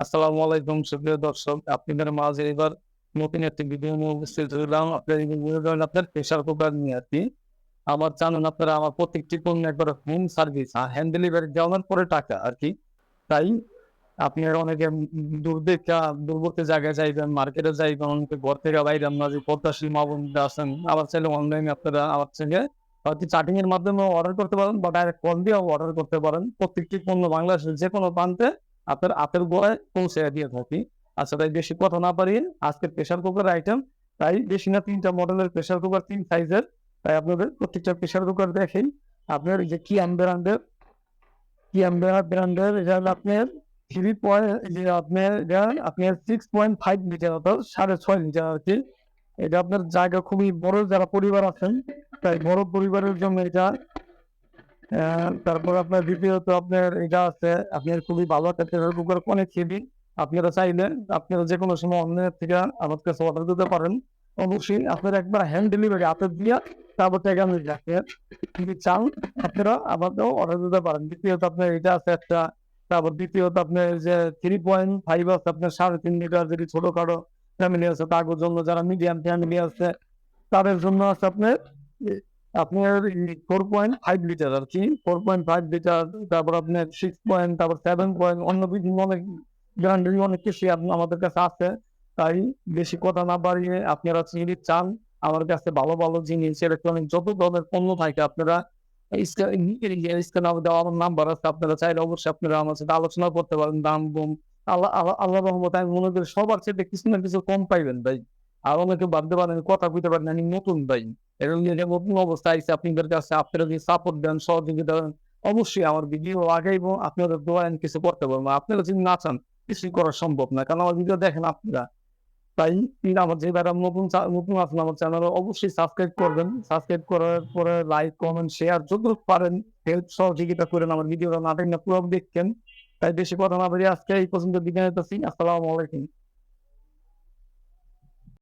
আসসালামু আলাইকুম সুপ্রিয় দর্শক। আপনাদের মাঝে এবার নতুন একটি ভিডিও নিয়ে উপস্থিত হলাম। আপনার এই ভিডিওটা হলো আপনার প্রেশার কুকার নিয়ে আরকি। আমার জানেন আপনারা আমার প্রত্যেকটি পণ্য একবারে হোম সার্ভিস আর হ্যান্ড ডেলিভারি দেওয়ার পরে টাকা আরকি। তাই আপনারা অনেকে দূরবর্তী জায়গায় যাইবেন, মার্কেটে যাইবেন, অনেকে ঘর থেকে বাইরে না যে প্রত্যাশী মা-বোনরা আছেন। আবার চাইলে অনলাইনে আপনারা আমার থেকে হয়তো চ্যাটিং এর মাধ্যমেও অর্ডার করতে পারেন বা ডাইরেক্ট কল দিয়েও অর্ডার করতে পারেন। প্রত্যেকটি পণ্য বাংলাদেশের যেকোনো প্রান্তে আপনার হাতের গোড়ায় পৌঁছে দিয়ে থাকি। আচ্ছা তাই বেশি কথা না বাড়িয়ে আজকে প্রেশার কুকার আইটেম, তাই বেশি না ৩ টা মডেলের প্রেশার কুকার ৩ সাইজের। তাই আপনাদের প্রত্যেকটা প্রেশার কুকার দেখেই আপনার এই যে ব্র্যান্ডের এটা হলো আপনার 3 পয়েন্ট যে আপনার এটা আপনার 6.5 লিটার অর্থাৎ 6.5 লিটার আরকি। এটা আপনার জায়গা খুবই বড় যারা পরিবার আছেন, তাই বড় পরিবারের জন্য এটা। তারপর আপনার দ্বিতীয়ত আপনার এটা আছে, আপনার খুবই ভালো একটা প্রেসার কুকার, অনেক হেভি। আপনারা চাইলে আপনারা যেকোনো সময় অনলাইন থেকে আমার কাছে অর্ডার দিতে পারেন। অবশ্যই আপনারা একবার হ্যান্ড ডেলিভারি হাতে দিয়া তারপর টাকা নিয়ে রাখেন। যদি চান আপনারা আমাকেও অর্ডার দিতে পারেন। দ্বিতীয়ত আপনার এটা আছে একটা, তারপর দ্বিতীয়ত আপনার যে 3.5 আছে আপনার 3.5 লিটার, যদি ছোটখাটো ফ্যামিলি আছে তাদের জন্য, যারা মিডিয়াম ফ্যামিলি আছে তাদের জন্য আছে আপনার আপনার 4.5 লিটার আরকি। 4.5 লিটার, তারপর আপনার 6 পয়েন্ট, তারপর 7 পয়েন্ট, অন্য বিভিন্ন অনেক ব্র্যান্ডেরই অনেক কিছুই আমাদের কাছে আছে। তাই বেশি কথা না বাড়িয়ে আপনারা যদি চান আমার কাছে ভালো, ভালো জিনিস ইলেকট্রনিক যত ধরনের পণ্য থাকে আপনারা স্ক্রিনে দেওয়া আমার নাম্বার আছে। আপনারা চাইলে অবশ্যই আপনারা আমার সাথে আলোচনা করতে পারেন। দাম-দুম আল্লাহর রহমতে আমি মনে করি সবার চাইতে কিছু না কিছু কম পাইবেন ভাই। আর অনেকে ভাবতে পারেন কথা কইতে পারেন আমি নতুন ভাই। এরকম যে নতুন অবস্থা আইছে আপনাদের কাছে, আপনারা যদি সাপোর্ট দেন, সহযোগিতা দেন, অবশ্যই আমার ভিডিও আগাইবো। আপনাদের দোয়ায় আমি কিছু করতে পারবো। আপনারা যদি না চান কিছুই করা সম্ভব না। কারণ আমার ভিডিও দেখেন আপনারা। তাই আমার যে ভাইরা নতুন আছেন আমার চ্যানেলে অবশ্যই সাবস্ক্রাইব করবেন। সাবস্ক্রাইব করার পরে লাইক, কমেন্ট, শেয়ার যতটুকু পারেন হেল্প সহযোগিতা করেন আমার ভিডিওটা না দেখলে পুরো দেখতেন। তাই বেশি কথা না বাড়িয়ে আজকে এই পর্যন্ত বিদায় নিতেছি। আসসালামু আলাইকুম।